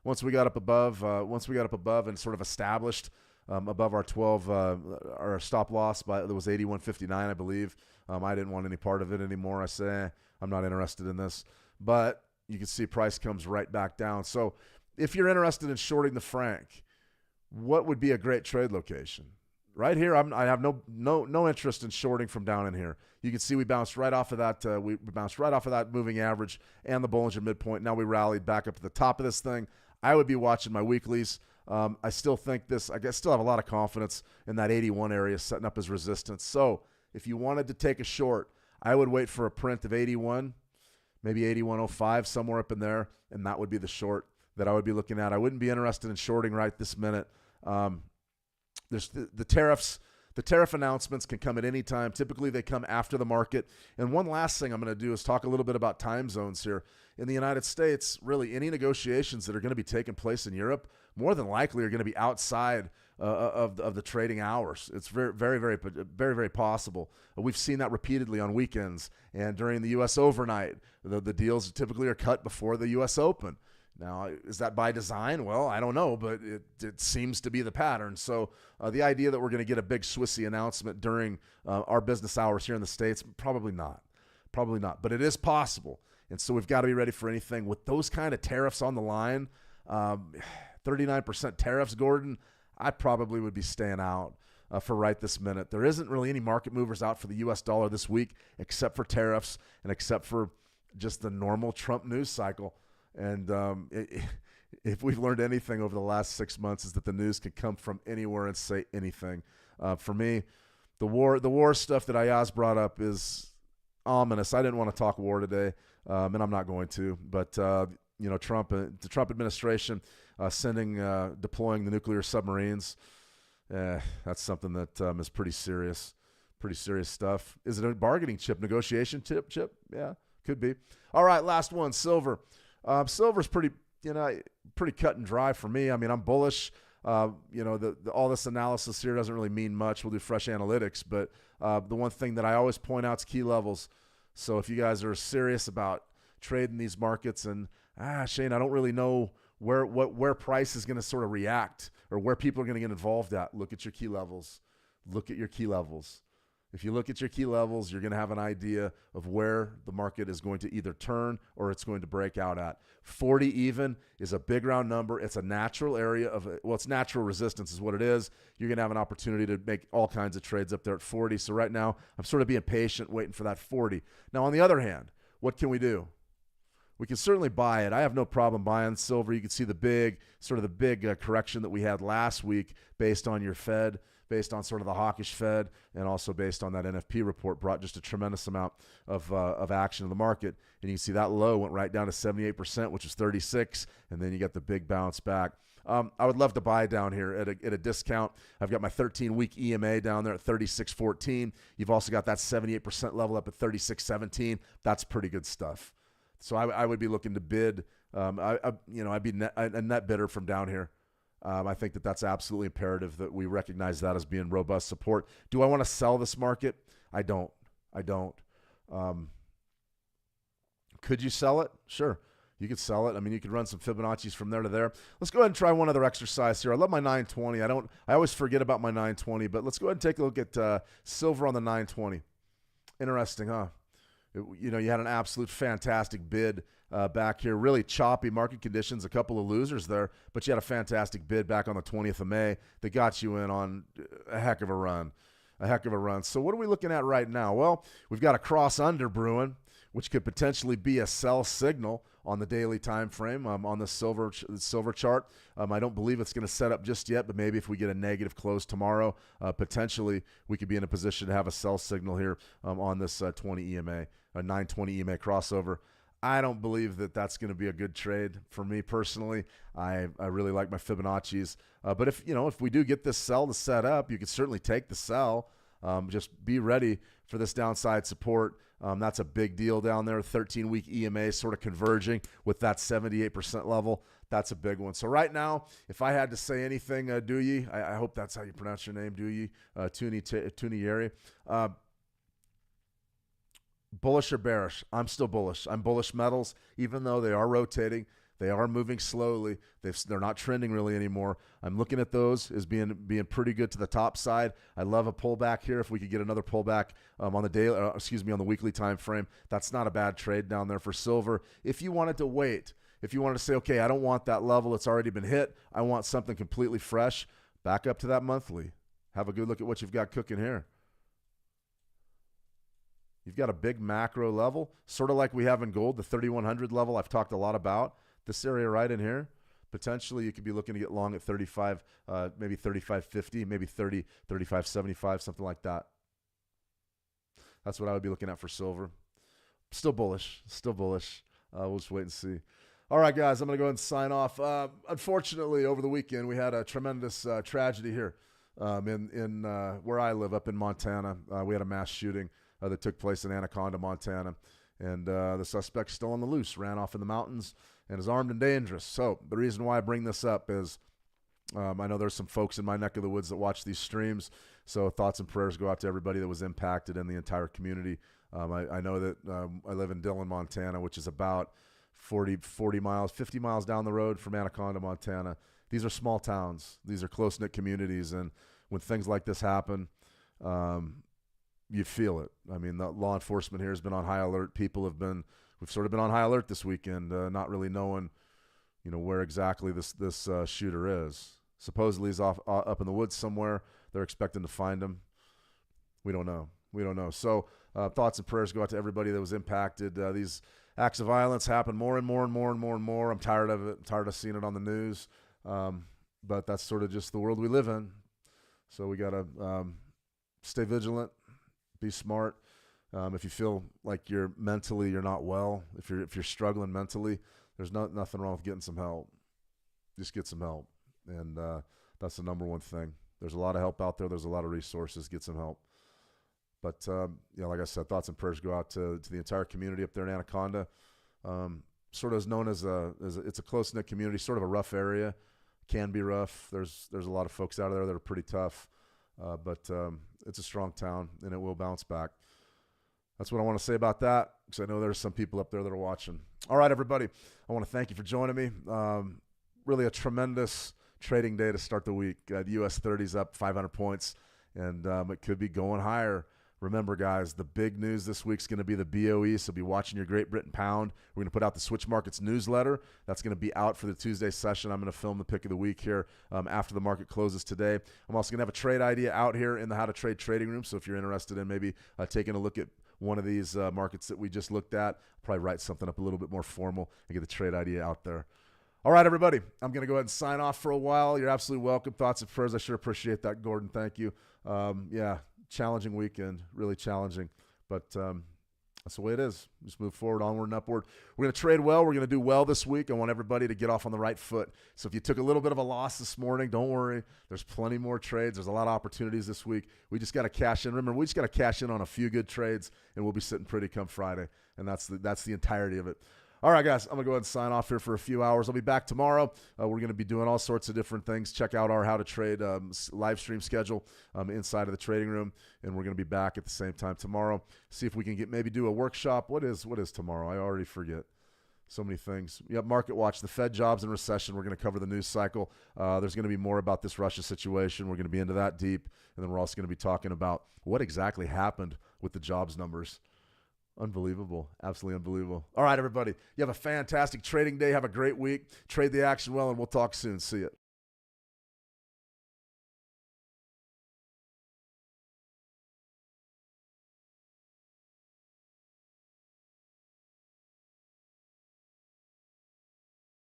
Speaker 1: Once we got up above and sort of established above our 12, our stop loss there was 81.59, I believe. I didn't want any part of it anymore. I said, I'm not interested in this, but you can see price comes right back down. So if you're interested in shorting the franc, what would be a great trade location? Right here, I have no interest in shorting from down in here. You can see we bounced right off of that. We bounced right off of that moving average and the Bollinger midpoint. Now we rallied back up to the top of this thing. I would be watching my weeklies. I still think still have a lot of confidence in that 81 area setting up as resistance. So if you wanted to take a short, I would wait for a print of 81. maybe 81.05, somewhere up in there, and that would be the short that I would be looking at. I wouldn't be interested in shorting right this minute. There's the tariffs. The tariff announcements can come at any time. Typically, they come after the market. And one last thing I'm going to do is talk a little bit about time zones here. In the United States, really, any negotiations that are going to be taking place in Europe more than likely are going to be outside of the trading hours. It's very possible. We've seen that repeatedly on weekends and during the U.S. overnight. The deals typically are cut before the U.S. Open. Now, is that by design? Well, I don't know, but it seems to be the pattern. So the idea that we're going to get a big Swissy announcement during our business hours here in the States, probably not. Probably not. But it is possible. And so we've got to be ready for anything. With those kind of tariffs on the line, 39% tariffs, Gordon, I probably would be staying out for right this minute. There isn't really any market movers out for the U.S. dollar this week except for tariffs and except for just the normal Trump news cycle. And if we've learned anything over the last 6 months is that the news can come from anywhere and say anything. For me, the war stuff that Ayaz brought up is ominous. I didn't want to talk war today, and I'm not going to. But the Trump administration deploying the nuclear submarines, that's something that is pretty serious stuff. Is it a bargaining chip, negotiation chip? Yeah, could be. All right, last one, silver. Silver's pretty cut and dry for me. I mean, I'm bullish. All this analysis here doesn't really mean much. We'll do fresh analytics, but the one thing that I always point out is key levels. So if you guys are serious about trading these markets and Shane, I don't really know where price is going to sort of react or where people are going to get involved at. Look at your key levels. Look at your key levels. If you look at your key levels, you're going to have an idea of where the market is going to either turn or it's going to break out at. 40 even is a big round number. It's a natural area it's natural resistance is what it is. You're going to have an opportunity to make all kinds of trades up there at 40. So right now, I'm sort of being patient, waiting for that 40. Now, on the other hand, what can we do? We can certainly buy it. I have no problem buying silver. You can see the big correction that we had last week based on your Fed, based on sort of the hawkish Fed, and also based on that NFP report brought just a tremendous amount of action in the market. And you can see that low went right down to 78%, which is 36, and then you get the big bounce back. I would love to buy down here at a discount. I've got my 13-week EMA down there at 36.14. You've also got that 78% level up at 36.17. That's pretty good stuff. So I would be looking to bid. I'd be a net bidder from down here. I think that's absolutely imperative that we recognize that as being robust support. Do I want to sell this market? I don't. Could you sell it? Sure. You could sell it. I mean, you could run some Fibonacci's from there to there. Let's go ahead and try one other exercise here. I love my 920. I always forget about my 920, but let's go ahead and take a look at silver on the 920. Interesting, huh? You had an absolute fantastic bid back here. Really choppy market conditions, a couple of losers there, but you had a fantastic bid back on the 20th of May that got you in on a heck of a run. So what are we looking at right now? Well, we've got a cross under brewing, which could potentially be a sell signal on the daily time frame on the silver chart. I don't believe it's going to set up just yet, but maybe if we get a negative close tomorrow, potentially we could be in a position to have a sell signal here on this 920 EMA crossover. I don't believe that that's going to be a good trade for me personally. I really like my Fibonacci's, but if we do get this sell to set up, you could certainly take the sell. Just be ready for this downside support. That's a big deal down there. 13-week EMA sort of converging with that 78% level. That's a big one. So right now, if I had to say anything, Duyi, I hope that's how you pronounce your name, Duyi, Tuniyeri. Bullish or bearish? I'm still bullish. I'm bullish metals, even though they are rotating. They are moving slowly. They're not trending really anymore. I'm looking at those as being pretty good to the top side. I love a pullback here. If we could get another pullback on the weekly time frame, that's not a bad trade down there for silver. If you wanted to wait, if you wanted to say, okay, I don't want that level, it's already been hit. I want something completely fresh. Back up to that monthly. Have a good look at what you've got cooking here. You've got a big macro level, sort of like we have in gold, the 3,100 level I've talked a lot about. This area right in here, potentially you could be looking to get long at 35, maybe 35.50, maybe 30, 35.75, something like that. That's what I would be looking at for silver. Still bullish. Still bullish. We'll just wait and see. All right, guys, I'm going to go ahead and sign off. Unfortunately, over the weekend, we had a tremendous tragedy here in where I live, up in Montana. We had a mass shooting that took place in Anaconda, Montana. And the suspect's still on the loose, ran off in the mountains, and is armed and dangerous. So the reason why I bring this up is I know there's some folks in my neck of the woods that watch these streams. So thoughts and prayers go out to everybody that was impacted in the entire community. I know that I live in Dillon, Montana, which is about 40 miles, 50 miles down the road from Anaconda, Montana. These are small towns. These are close-knit communities. And when things like this happen, you feel it. I mean, the law enforcement here has been on high alert. We've sort of been on high alert this weekend, not really knowing, where exactly this shooter is. Supposedly he's up in the woods somewhere. They're expecting to find him. We don't know. So thoughts and prayers go out to everybody that was impacted. These acts of violence happen more and more and more and more and more. I'm tired of it. I'm tired of seeing it on the news. But that's sort of just the world we live in. So we got to stay vigilant, be smart. If you feel like you're not well, if you're struggling mentally, there's nothing wrong with getting some help. Just get some help. And that's the number one thing. There's a lot of help out there. There's a lot of resources. Get some help. But, like I said, thoughts and prayers go out to the entire community up there in Anaconda. Sort of is known as it's a close-knit community, sort of a rough area. Can be rough. There's a lot of folks out there that are pretty tough. But it's a strong town, and it will bounce back. That's what I want to say about that, because I know there's some people up there that are watching. All right, everybody. I want to thank you for joining me. Really a tremendous trading day to start the week. The U.S. 30's up 500 points, and it could be going higher. Remember, guys, the big news this week is going to be the BOE, so be watching your Great Britain pound. We're going to put out the Switch Markets newsletter. That's going to be out for the Tuesday session. I'm going to film the pick of the week here after the market closes today. I'm also going to have a trade idea out here in the How to Trade trading room, so if you're interested in maybe taking a look at one of these markets that we just looked at, I'll probably write something up a little bit more formal and get the trade idea out there. All right, everybody, I'm going to go ahead and sign off for a while. You're absolutely welcome. Thoughts and prayers. I sure appreciate that, Gordon. Thank you. Challenging weekend, really challenging, but that's the way it is. Just move forward, onward and upward. We're going to trade well. We're going to do well this week. I want everybody to get off on the right foot. So if you took a little bit of a loss this morning, don't worry. There's plenty more trades. There's a lot of opportunities this week. We just got to cash in. Remember, we just got to cash in on a few good trades, and we'll be sitting pretty come Friday, and that's the entirety of it. All right, guys, I'm going to go ahead and sign off here for a few hours. I'll be back tomorrow. We're going to be doing all sorts of different things. Check out our How to Trade live stream schedule inside of the trading room, and we're going to be back at the same time tomorrow. See if we can maybe do a workshop. What is tomorrow? I already forget. So many things. Yep, Market Watch, the Fed jobs and recession. We're going to cover the news cycle. There's going to be more about this Russia situation. We're going to be into that deep, and then we're also going to be talking about what exactly happened with the jobs numbers. Unbelievable. Absolutely unbelievable. All right, everybody. You have a fantastic trading day. Have a great week. Trade the action well, and we'll talk soon. See you.